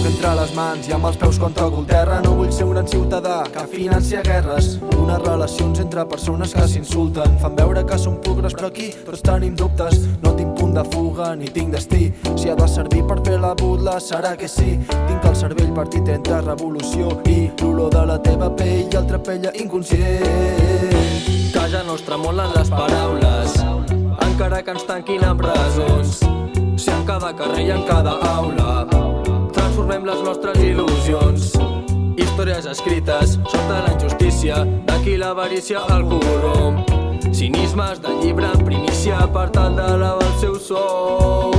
Entre les mans i amb els peus contra el terra. No vull ser un gran ciutadà que financia guerres. Unes relacions entre persones que s'insulten fan veure que som progres, però aquí tots tenim dubtes. No tinc punt de fuga ni tinc destí. Si ha de servir per fer la butla serà que sí. Tinc el cervell partit entre revolució i l'olor de la teva pell i altra pella inconscient. Que ja no es tremolen les paraules, encara que ens tanquin en presons. Si en cada carrer i en cada aula transformem les nostres il·lusions, històries escrites sota la injustícia de qui l'avarícia el corromp. Cinismes de llibre en primícia per tal d'elevar el seu sou.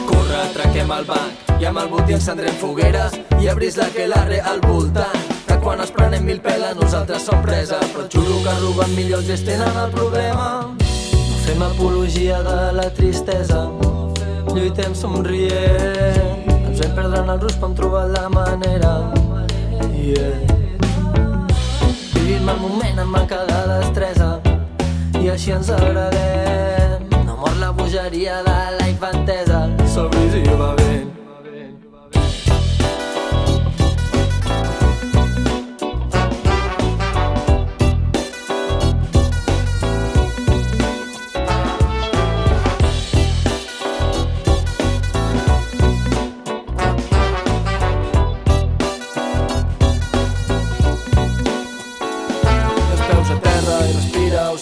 Corre, atraquem el banc i amb el botí encendrem fogueres i abris l'aquelarre al voltant, que quan es prenem mil peles nosaltres som presa. Però juro que roben milions i es tenen el problema. No fem apologia de la tristesa, lluitem somrient. Ens vam perdre en el rus però hem trobat la manera. Vivim el moment amb manca de destresa i així ens agradem. No mor la bogeria de la infantesa, sobris i va bé.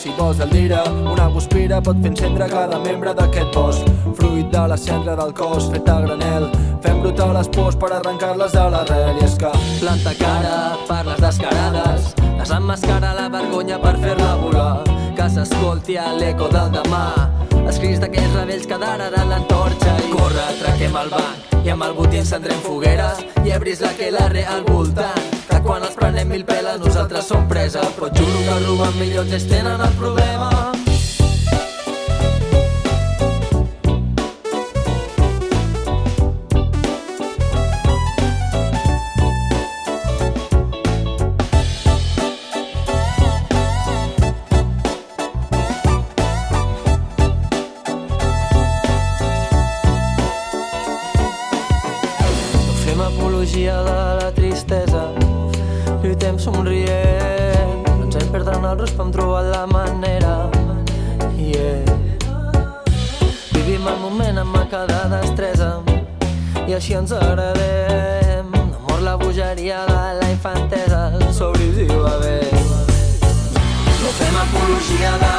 Si vols del lira, una guspira pot fer encendre cada membre d'aquest bosc. Fruit de la cendra del cos fet a granel, fem brotar les pors per arrencar-les de l'arrel. I és que planta cara per les descarades, desemmascara la vergonya per fer-la volar, que s'escolti a l'eco del demà, els crits d'aquells rebells que dararan l'antorxa. I corre, atraquem el banc i amb el botí encendrem fogueres i abris l'aquelarre al voltant, que quan els prenem mil peles nosaltres som presa. Però juro que roben milions i es tenen el problema. No fem apologia de la tristesa, lluitem somrient. No ens hem perdre en el rus però hem trobat la manera. Vivim el moment amb manca de destresa i així ens agradem. No mor la bogeria de la infantesa, sobris i va bé. No fem apologia de